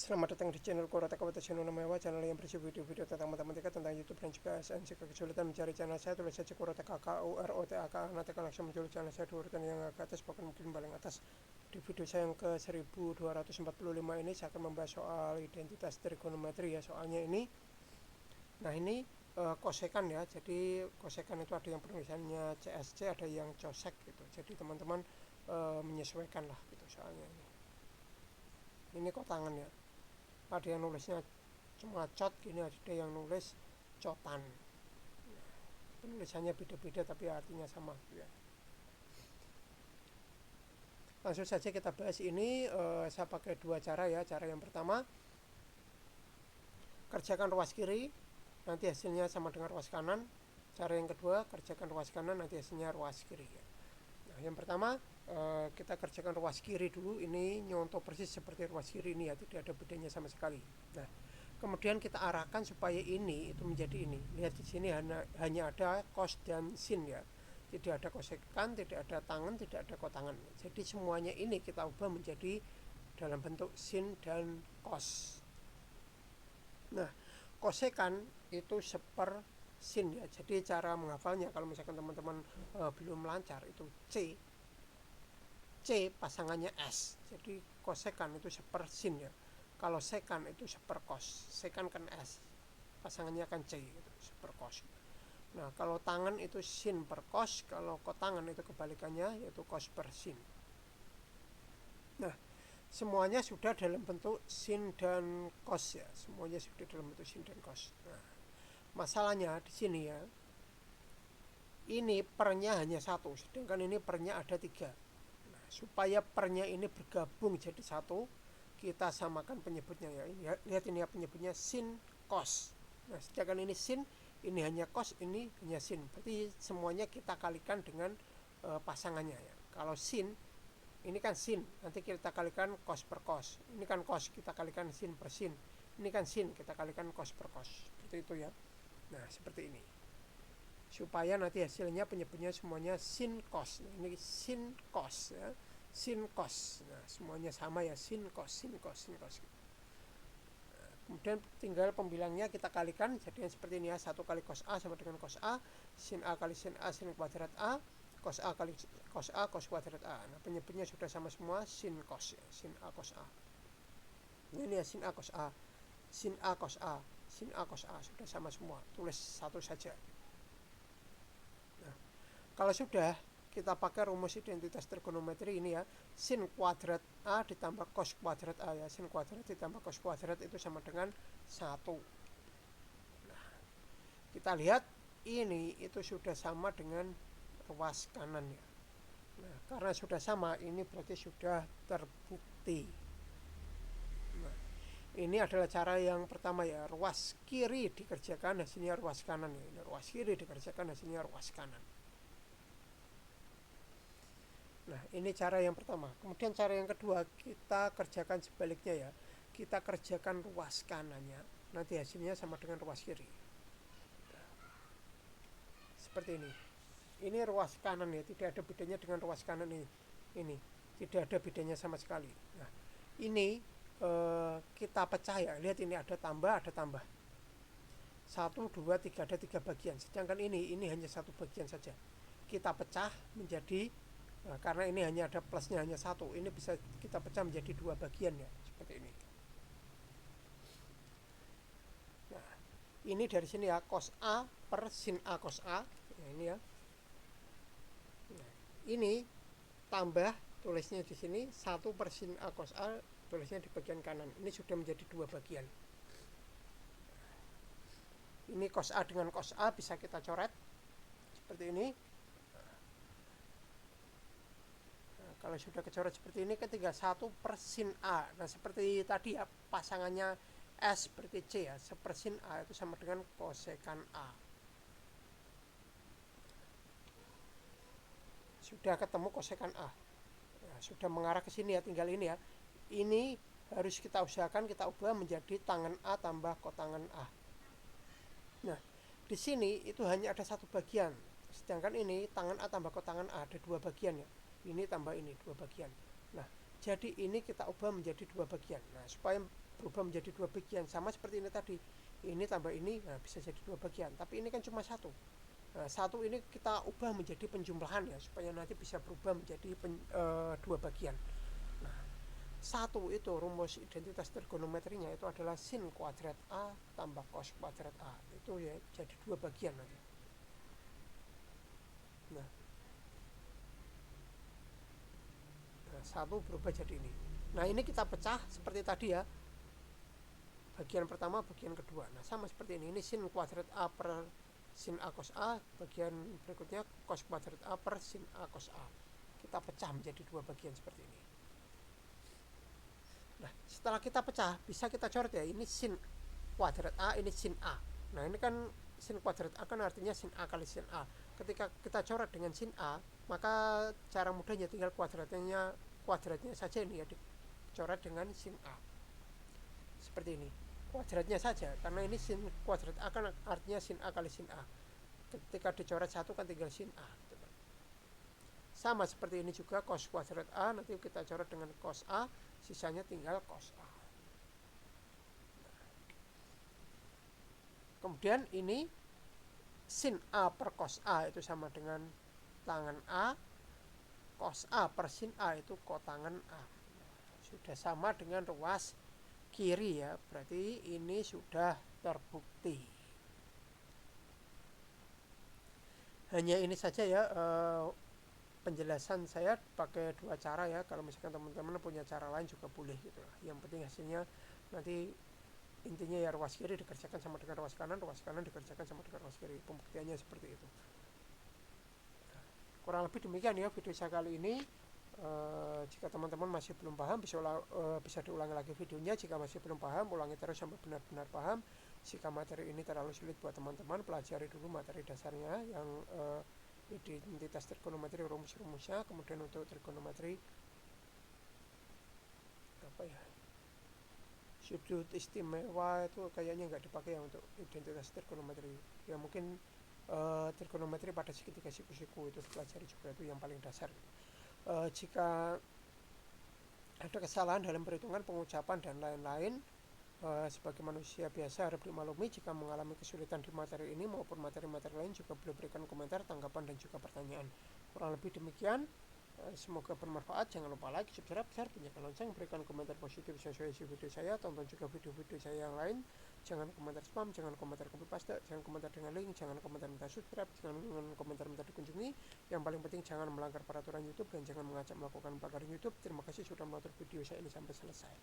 Selamat datang di channel Kurata Channel Namawa, channel yang berisi video-video tentang matematika, tentang YouTube dan juga ASN. Jika kesulitan mencari channel saya, tulis saja Kurata KKUROTAK. Nanti akan langsung muncul channel saya di urutan yang agak atas, bahkan mungkin paling atas. Di video saya yang ke 1245 ini saya akan membahas soal identitas trigonometri ya, soalnya ini. Nah ini kosekan ya, jadi kosekan itu ada yang penulisannya CSC, ada yang cosek gitu. Jadi teman-teman menyesuaikan lah gitu soalnya ini. Ini kotangan ya. Ada yang nulisnya cuma cot gini, ada yang nulis cotan. Nah, penulisannya beda-beda tapi artinya sama ya. Langsung saja kita bahas ini. Saya pakai dua cara ya. Cara yang pertama, kerjakan ruas kiri, nanti hasilnya sama dengan ruas kanan. Cara yang kedua, kerjakan ruas kanan, nanti hasilnya ruas kiri ya. Nah, yang pertama kita kerjakan ruas kiri dulu. Ini nyontoh persis seperti ruas kiri ini ya, tidak ada bedanya sama sekali. Nah, kemudian kita arahkan supaya ini itu menjadi ini. Lihat di sini hanya ada cos dan sin ya. Tidak ada kosekan, tidak ada tangen, tidak ada kotangan. Jadi semuanya ini kita ubah menjadi dalam bentuk sin dan cos. Nah, kosekan itu seper sin ya. Jadi cara menghafalnya kalau misalkan teman-teman belum lancar itu C pasangannya S. Jadi kosekan itu seper sin ya. Kalau sekan itu seper cos. Sekan kan S. Pasangannya kan C gitu, seper cos. Nah, kalau tangan itu sin per cos, kalau kotangan itu kebalikannya yaitu cos per sin. Nah, semuanya sudah dalam bentuk sin dan cos ya. Semuanya sudah dalam bentuk sin dan cos. Nah, masalahnya di sini ya. Ini pernya hanya satu, sedangkan ini pernya ada tiga. Supaya pernya ini bergabung jadi satu, kita samakan penyebutnya ya. Lihat ini ya, penyebutnya sin cos. Nah, sedangkan ini sin, ini hanya cos, ini hanya sin. Berarti semuanya kita kalikan dengan pasangannya ya. Kalau sin, ini kan sin, nanti kita kalikan cos per cos. Ini kan cos, kita kalikan sin per sin. Ini kan sin, kita kalikan cos per cos. Seperti itu ya. Nah, seperti ini. Supaya nanti hasilnya penyebutnya semuanya sin cos. Ini sin cos ya, sin cos. Nah, semuanya sama ya, sin cos, sin cos, sin cos. Nah, kemudian tinggal pembilangnya kita kalikan, jadi seperti ini ya. 1 kali cos A sama dengan cos A, sin A kali sin A, sin kuadrat A, cos A kali cos A, cos kuadrat A. Nah, penyebutnya sudah sama semua, sin cos ya, sin A cos A. Ini ya, sin A cos A, sin A cos A, sin A cos A, sudah sama semua. Tulis satu saja. Kalau sudah, kita pakai rumus identitas trigonometri ini ya. Sin kuadrat A ditambah cos kuadrat A ya. Sin kuadrat ditambah cos kuadrat itu sama dengan 1. Nah, kita lihat ini itu sudah sama dengan ruas kanan ya. Nah, karena sudah sama, ini berarti sudah terbukti. Nah, ini adalah cara yang pertama ya. Ruas kiri dikerjakan, hasilnya ruas kanan ya. Ruas kiri dikerjakan, hasilnya ruas kanan. Nah, ini cara yang pertama. Kemudian cara yang kedua, kita kerjakan sebaliknya ya. Kita kerjakan ruas kanannya, nanti hasilnya sama dengan ruas kiri. Nah, seperti ini. Ini ruas kanan ya, tidak ada bedanya dengan ruas kanan ini. Ini tidak ada bedanya sama sekali. Nah, ini kita pecah ya. Lihat ini ada tambah, ada tambah. 1, 2, 3, ada 3 bagian. Sedangkan ini hanya satu bagian saja. Kita pecah menjadi karena ini hanya ada plusnya hanya 1, ini bisa kita pecah menjadi 2 bagian ya, seperti ini. Nah, ini dari sini ya, cos A per sin A cos A. Nah, ini ya. Nah, ini tambah, tulisnya di sini 1 per sin A cos A, tulisnya di bagian kanan. Ini sudah menjadi 2 bagian. Ini cos A dengan cos A bisa kita coret seperti ini. Kalau sudah kecoret seperti ini, ketiga 1 per sin A. Nah, seperti tadi ya, pasangannya S seperti C ya. Seper sin A itu sama dengan kosekan A. Sudah ketemu kosekan A. Nah, sudah mengarah ke sini ya, tinggal ini ya. Ini harus kita usahakan kita ubah menjadi tangan A tambah kotangan A. Nah, di sini itu hanya ada 1 bagian. Sedangkan ini tangan A tambah kotangan A ada 2 bagian ya. Ini tambah ini 2 bagian. Nah, jadi ini kita ubah menjadi 2 bagian. Nah, supaya berubah menjadi 2 bagian, sama seperti ini tadi, ini tambah ini, nah bisa jadi 2 bagian, tapi ini kan cuma 1. Nah, 1 ini kita ubah menjadi penjumlahan ya, supaya nanti bisa berubah menjadi 2 bagian. Nah, 1 itu rumus identitas trigonometrinya itu adalah sin kuadrat A tambah cos kuadrat A, itu ya jadi 2 bagian nanti. Nah, 1 berubah jadi ini. Nah, ini kita pecah seperti tadi ya, bagian pertama, bagian kedua. Nah, sama seperti ini sin kuadrat A per sin A cos A, bagian berikutnya cos kuadrat A per sin A cos A. Kita pecah menjadi 2 bagian seperti ini. Nah, setelah kita pecah, bisa kita coret ya, ini sin kuadrat A, ini sin A. Nah, ini kan sin kuadrat A kan artinya sin A kali sin A. Ketika kita coret dengan sin A, maka cara mudahnya tinggal kuadratnya saja ini ya, dicoret dengan sin A. Seperti ini. Kuadratnya saja, karena ini sin kuadrat A kan artinya sin A kali sin A. Ketika dicoret 1 kan tinggal sin A. Sama seperti ini juga cos kuadrat A, nanti kita coret dengan cos A, sisanya tinggal cos A. Kemudian ini sin A per cos A itu sama dengan tangan A, cos A per sin A itu kotangan A. Sudah sama dengan ruas kiri ya, berarti ini sudah terbukti. Hanya ini saja ya penjelasan saya pakai 2 cara ya. Kalau misalkan teman-teman punya cara lain juga boleh gitu lah. Yang penting hasilnya nanti intinya ya ruas kiri dikerjakan sama dengan ruas kanan dikerjakan sama dengan ruas kiri. Pembuktiannya seperti itu. Kurang lebih demikian ya video saya kali ini. Jika teman-teman masih belum paham bisa diulangi lagi videonya. Jika masih belum paham, ulangi terus sampai benar-benar paham. Jika materi ini terlalu sulit buat teman-teman, pelajari dulu materi dasarnya yang identitas trigonometri, rumus-rumusnya. Kemudian untuk trigonometri apa ya, sudut istimewa itu kayaknya nggak dipakai ya untuk identitas trigonometri ya, mungkin trigonometri pada segitiga siku-siku itu dipelajari juga, itu yang paling dasar. Jika ada kesalahan dalam perhitungan, pengucapan dan lain-lain, sebagai manusia biasa harap dimaklumi. Jika mengalami kesulitan di materi ini maupun materi-materi lain juga boleh berikan komentar, tanggapan dan juga pertanyaan. Kurang lebih demikian. Semoga bermanfaat. Jangan lupa like, subscribe, share, bunyikan lonceng, berikan komentar positif sesuai isi video saya. Tonton juga video-video saya yang lain. Jangan komentar spam, jangan komentar copy paste, jangan komentar dengan link, jangan komentar minta subscribe, jangan komentar minta dikunjungi. Yang paling penting jangan melanggar peraturan YouTube dan jangan mengajak melakukan pelanggaran YouTube. Terima kasih sudah menonton video saya ini sampai selesai.